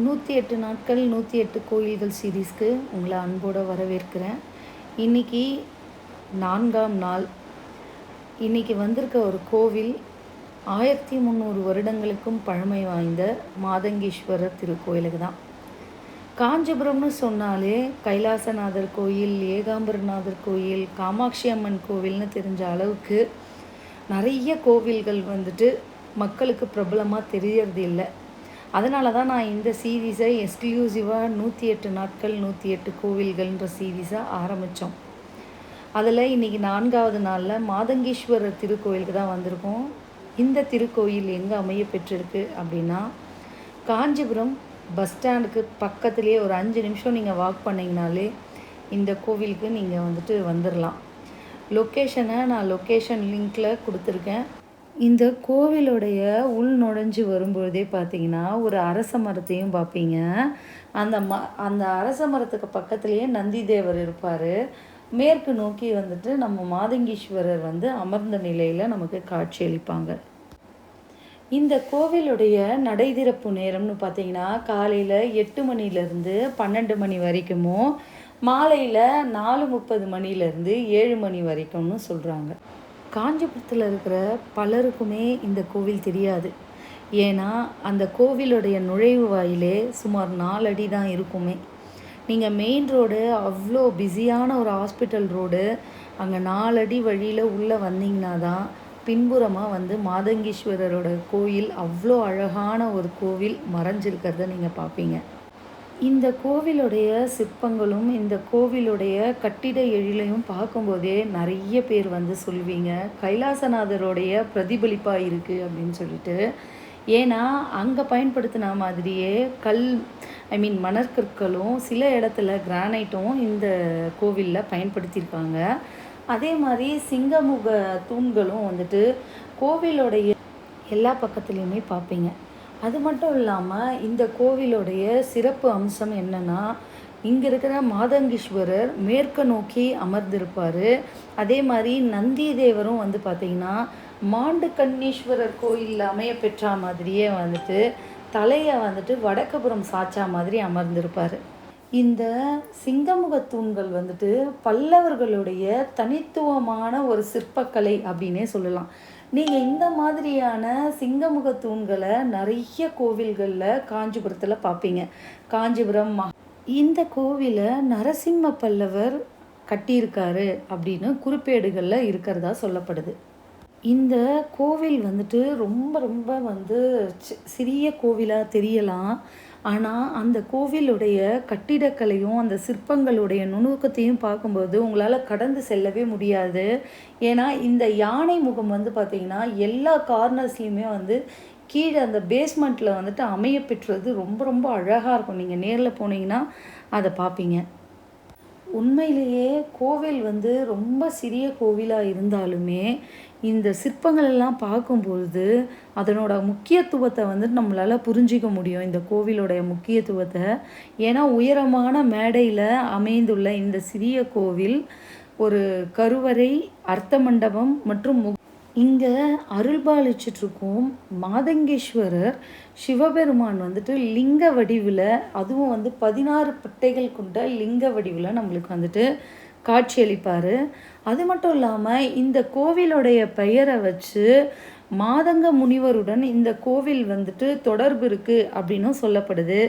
108 நாட்கள் 108 கோயில்கள் சீரீஸ்க்கு உங்களை அன்போடு வரவேற்கிறேன். இன்றைக்கி 4ஆம் நாள். இன்றைக்கி வந்திருக்க ஒரு கோவில் 1300 வருடங்களுக்கும் பழமை வாய்ந்த மாதங்கீஸ்வரர் திருக்கோயிலுக்கு தான். காஞ்சிபுரம்னு சொன்னாலே கைலாசநாதர் கோயில், ஏகாம்பரநாதர் கோயில், காமாட்சி அம்மன் கோவில்னு தெரிஞ்ச அளவுக்கு நிறைய கோவில்கள் மக்களுக்கு பிரபலமாக தெரியறது இல்லை. அதனால தான் நான் இந்த சீரீஸை எக்ஸ்க்ளூசிவாக 108 நாட்கள் 108 கோவில்கள்ன்ற சீரீஸாக ஆரம்பித்தோம். அதில் இன்றைக்கி 4ஆவது நாளில் மாதங்கீஸ்வரர் திருக்கோயிலுக்கு தான் வந்திருக்கோம். இந்த திருக்கோயில் எங்கே அமைய பெற்றிருக்கு அப்படின்னா, காஞ்சிபுரம் பஸ் ஸ்டாண்டுக்கு பக்கத்துலேயே ஒரு 5 நிமிஷம் நீங்கள் வாக் பண்ணிங்கனாலே இந்த கோவிலுக்கு நீங்கள் வந்துடலாம். லொக்கேஷனை நான் லொக்கேஷன் லிங்க்கில் கொடுத்துருக்கேன். இந்த கோவிலுடைய உள் நுழைஞ்சு வரும்பொழுதே பார்த்தீங்கன்னா ஒரு அரச மரத்தையும் பார்ப்பீங்க. அந்த அரச மரத்துக்கு பக்கத்துலேயே நந்தி தேவர் இருப்பார். மேற்கு நோக்கி நம்ம மாதங்கீஸ்வரர் அமர்ந்த நிலையில் நமக்கு காட்சியளிப்பாங்க. இந்த கோவிலுடைய நடை திறப்பு நேரம்னு பார்த்தீங்கன்னா காலையில் 8 மணிலேருந்து 12 மணி வரைக்குமோ, மாலையில் 4:30 மணிலேருந்து 7 மணி வரைக்கும்னு சொல்கிறாங்க. காஞ்சிபுரத்தில் இருக்கிற பலருக்குமே இந்த கோவில் தெரியாது. ஏன்னா அந்த கோவிலுடைய நுழைவு வாயிலே சுமார் 4 அடி தான் இருக்குமே. நீங்கள் மெயின் ரோடு அவ்வளோ பிஸியான ஒரு ஹாஸ்பிட்டல் ரோடு, அங்கே 4 அடி வழியில் உள்ளே வந்தீங்கன்னா தான் பின்புறமாக மாதங்கீஸ்வரரோட கோயில், அவ்வளோ அழகான ஒரு கோவில் மறைஞ்சிருக்கிறத நீங்கள் பார்ப்பீங்க. இந்த கோவிலுடைய சிற்பங்களும் இந்த கோவிலுடைய கட்டிட எழிலையும் பார்க்கும்போதே நிறைய பேர் சொல்வீங்க கைலாசநாதருடைய பிரதிபலிப்பாக இருக்குது அப்படின்னு சொல்லிட்டு. ஏன்னா அங்கே பயன்படுத்தின மாதிரியே மணற்கற்களும் சில இடத்துல கிரானைட்டும் இந்த கோவிலில் பயன்படுத்தியிருக்காங்க. அதே மாதிரி சிங்கமுக தூண்களும் கோவிலுடைய எல்லா பக்கத்துலேயுமே பார்ப்பீங்க. அது மட்டும் இல்லாமல் இந்த கோவிலுடைய சிறப்பு அம்சம் என்னென்னா, இங்கே இருக்கிற மாதங்கீஸ்வரர் மேற்கு நோக்கி அமர்ந்திருப்பார். அதே மாதிரி நந்தி தேவரும் பார்த்திங்கன்னா மாண்டு கண்ணீஸ்வரர் கோயிலில் அமைய பெற்ற மாதிரியே தலையை வடக்குப்புறம் சாய்ச்சா மாதிரி அமர்ந்திருப்பார். இந்த சிங்கமுக தூண்கள் பல்லவர்களுடைய தனித்துவமான ஒரு சிற்பக்கலை அப்படின்னே சொல்லலாம். நீங்கள் இந்த மாதிரியான சிங்கமுக தூண்களை நிறைய கோவில்களில் காஞ்சிபுரத்தில் பார்ப்பீங்க. காஞ்சிபுரம் இந்த கோவிலை நரசிம்ம பல்லவர் கட்டியிருக்காரு அப்படின்னு குறிப்பேடுகளில் இருக்கிறதா சொல்லப்படுது. இந்த கோவில் ரொம்ப ரொம்ப சிறிய கோவிலாக தெரியலாம். ஆனால் அந்த கோவிலுடைய கட்டிடக்கலையும் அந்த சிற்பங்களுடைய நுணுக்கத்தையும் பார்க்கும்போது உங்களால் கடந்து செல்லவே முடியாது. ஏன்னா இந்த யானை முகம் பார்த்திங்கன்னா எல்லா கார்னர்ஸ்லேயுமே கீழே அந்த பேஸ்மெண்ட்டில் அமைய பெற்றது ரொம்ப ரொம்ப அழகாக இருக்கும். நீங்கள் நேரில் போனீங்கன்னா அதை பார்ப்பீங்க. உண்மையிலேயே கோவில் ரொம்ப சிறிய கோவிலாக இருந்தாலுமே இந்த சிற்பங்கள் எல்லாம் பார்க்கும்பொழுது அதனோட முக்கியத்துவத்தை நம்மளால் புரிஞ்சிக்க முடியும், இந்த கோவிலோடைய முக்கியத்துவத்தை. ஏன்னா உயரமான மேடையில் அமைந்துள்ள இந்த சிறிய கோவில் ஒரு கருவறை, அர்த்த மண்டபம் மற்றும் இங்கே அருள்பாலிச்சிட்ருக்கும் மாதங்கீஸ்வரர் சிவபெருமான் லிங்க வடிவில், அதுவும் 16 பட்டைகள் கொண்ட லிங்க வடிவில் நம்மளுக்கு காட்சியளிப்பார். அது மட்டும் இல்லாமல் இந்த கோவிலுடைய பெயரை வச்சு மாதங்க முனிவருடன் இந்த கோவில் தொடர்பு இருக்குது அப்படின்னும் சொல்லப்படுது.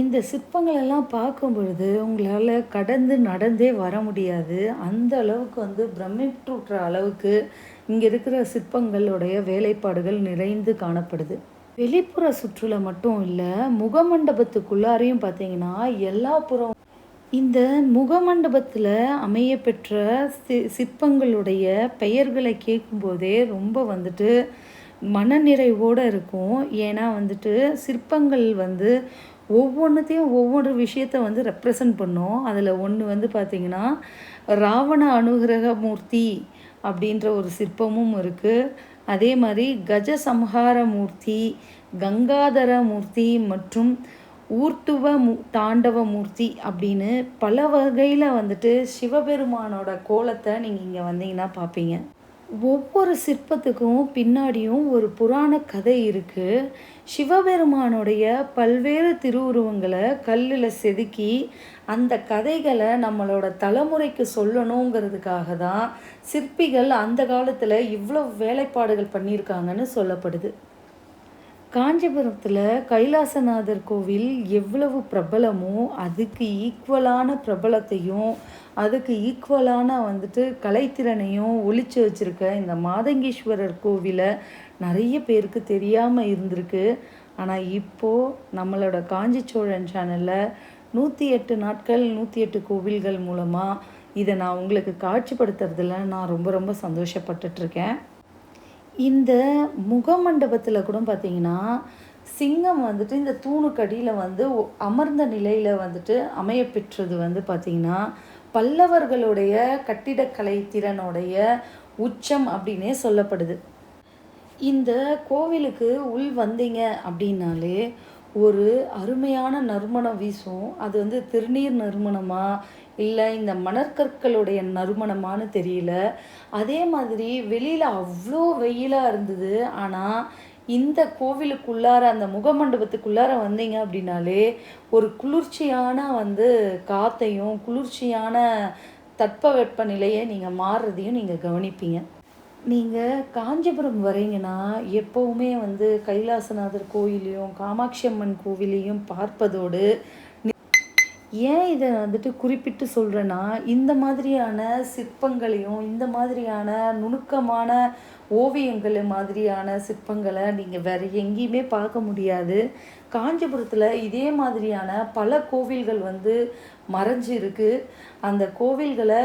இந்த சிற்பங்கள் எல்லாம் பார்க்கும் பொழுது உங்களால் கடந்து நடந்தே வர முடியாது. அந்த அளவுக்கு பிரமிட்டுற அளவுக்கு இங்கே இருக்கிற சிற்பங்களுடைய வேலைப்பாடுகள் நிறைந்து காணப்படுது. வெளிப்புற சுற்றுலா மட்டும் இல்லை, முகமண்டபத்துக்குள்ளாரையும் பார்த்தீங்கன்னா எல்லா புறம் இந்த முகமண்டபத்தில் அமைய பெற்ற சிற்பங்களுடைய பெயர்களை கேட்கும்போதே ரொம்ப மனநிறைவோடு இருக்கும். ஏன்னா சிற்பங்கள் ஒவ்வொன்றுத்தையும் ஒவ்வொரு விஷயத்தை ரெப்ரசன்ட் பண்ணும். அதில் ஒன்று பார்த்திங்கன்னா ராவண அனுகிரக மூர்த்தி அப்படின்ற ஒரு சிற்பமும் இருக்குது. அதே மாதிரி கஜ சம்ஹார மூர்த்தி, கங்காதர மூர்த்தி மற்றும் ஊர்த்துவ தாண்டவ மூர்த்தி அப்படின்னு பல வகையில் சிவபெருமானோட கோலத்தை நீங்கள் இங்கே வந்தீங்கன்னா பார்ப்பீங்க. ஒவ்வொரு சிற்பத்துக்கும் பின்னாடியும் ஒரு புராண கதை இருக்குது. சிவபெருமானுடைய பல்வேறு திருவுருவங்களை கல்லில் செதுக்கி அந்த கதைகளை நம்மளோட தலைமுறைக்கு சொல்லணுங்கிறதுக்காக தான் சிற்பிகள் அந்த காலத்தில் இவ்வளோ வேலைப்பாடுகள் பண்ணியிருக்காங்கன்னு சொல்லப்படுது. காஞ்சிபுரத்தில் கைலாசநாதர் கோவில் எவ்வளவு பிரபலமோ அதுக்கு ஈக்குவலான பிரபலத்தையும் அதுக்கு ஈக்குவலான கலைத்திறனையும் ஒளிச்சு வச்சுருக்க இந்த மாதங்கீஸ்வரர் கோவிலை நிறைய பேருக்கு தெரியாமல் இருந்திருக்கு. ஆனால் இப்போது நம்மளோட காஞ்சி சோழன் சேனலில் 108 நாட்கள் 108 கோவில்கள் மூலமாக இதை நான் உங்களுக்கு காட்சிப்படுத்துறதுல நான் ரொம்ப ரொம்ப சந்தோஷப்பட்டுட்ருக்கேன். இந்த முகமண்டபத்தில் கூட பார்த்திங்கன்னா சிங்கம் இந்த தூணுக்கடியில் அமர்ந்த நிலையில் அமையப்பெற்றது பார்த்திங்கன்னா பல்லவர்களுடைய கட்டிடக்கலை திறனுடைய உச்சம் அப்படின்னே சொல்லப்படுது. இந்த கோவிலுக்கு உள் வந்தீங்க அப்படின்னாலே ஒரு அருமையான நறுமணம் வீசும். அது திருநீர் நறுமணமா இல்லை இந்த மணற்கற்களுடைய நறுமணமானு தெரியல. அதே மாதிரி வெளியில் அவ்வளோ வெயிலாக இருந்தது. ஆனால் இந்த கோவிலுக்குள்ளார அந்த முகமண்டபத்துக்குள்ளார வந்தீங்க அப்படின்னாலே ஒரு குளிர்ச்சியான காற்றையும் குளிர்ச்சியான தட்பவெப்ப நிலையை நீங்கள் மாறுறதையும் நீங்கள் கவனிப்பீங்க. நீங்கள் காஞ்சிபுரம் வரீங்கன்னா எப்போவுமே கைலாசநாதர் கோயிலையும் காமாட்சி அம்மன் கோவிலையும் பார்ப்பதோடு ஏன் இதை குறிப்பிட்டு சொல்கிறேன்னா இந்த மாதிரியான சிற்பங்களையும் இந்த மாதிரியான நுணுக்கமான ஓவியங்கள் மாதிரியான சிற்பங்களை நீங்கள் வேறு எங்கேயுமே பார்க்க முடியாது. காஞ்சிபுரத்தில் இதே மாதிரியான பல கோவில்கள் மறைஞ்சு இருக்குது. அந்த கோவில்களை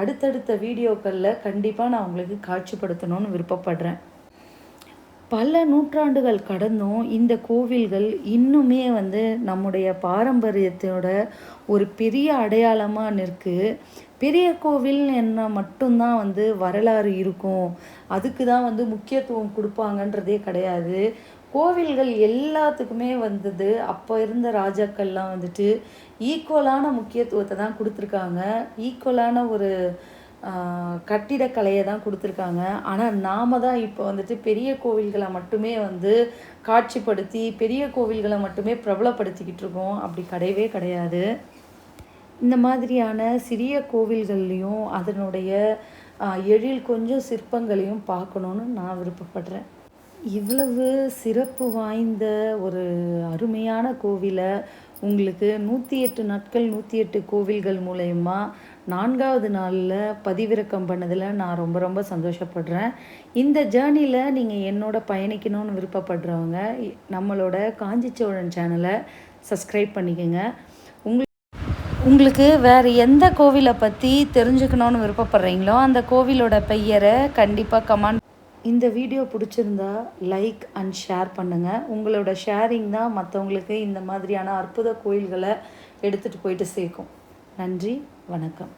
அடுத்தடுத்த வீடியோக்களில் கண்டிப்பாக நான் உங்களுக்கு காட்சிப்படுத்தணும்னு விருப்பப்படுறேன். பல நூற்றாண்டுகள் கடந்தும் இந்த கோவில்கள் இன்னுமே நம்முடைய பாரம்பரியத்தோட ஒரு பெரிய அடையாளமாக நிற்கு. பெரிய கோவில் என்ன மட்டும்தான் வரலாறு இருக்கும், அதுக்கு தான் முக்கியத்துவம் கொடுப்பாங்கன்றதே கிடையாது. கோவில்கள் எல்லாத்துக்குமே அப்போ இருந்த ராஜாக்கள்லாம் ஈக்குவலான முக்கியத்துவத்தை தான் கொடுத்துருக்காங்க. ஈக்குவலான ஒரு கட்டிடக்கலையை தான் கொடுத்துருக்காங்க. ஆனால் நாம் தான் இப்போ பெரிய கோவில்களை மட்டுமே காட்சிப்படுத்தி பெரிய கோவில்களை மட்டுமே பிரபலப்படுத்திக்கிட்டு இருக்கோம். அப்படி கிடையவே கிடையாது. இந்த மாதிரியான சிறிய கோவில்கள்லையும் அதனுடைய எழில் கொஞ்சம் சிற்பங்களையும் பார்க்கணுன்னு நான் விருப்பப்படுறேன். இவ்வளவு சிறப்பு வாய்ந்த ஒரு அருமையான கோவிலை உங்களுக்கு 108 நாட்கள் 108 கோவில்கள் மூலயமா 4வது நாளில் பதிவிறக்கம் பண்ணதில் நான் ரொம்ப ரொம்ப சந்தோஷப்படுறேன். இந்த ஜேர்னியில் நீங்கள் என்னோட பயணிக்கணும்னு விருப்பப்படுறவங்க நம்மளோட காஞ்சி சோழன் சேனலை சப்ஸ்கிரைப் பண்ணிக்கோங்க. உங்களுக்கு வேறு எந்த கோவிலை பற்றி தெரிஞ்சுக்கணுன்னு விருப்பப்படுறீங்களோ அந்த கோவிலோட பெயரை கண்டிப்பாக கமெண்ட். இந்த வீடியோ பிடிச்சிருந்தா லைக் அண்ட் ஷேர் பண்ணுங்கள். உங்களோட ஷேரிங் தான் மற்றவங்களுக்கு இந்த மாதிரியான அற்புத கோயில்களை எடுத்துகிட்டு போயிட்டு சேர்க்கும். நன்றி, வணக்கம்.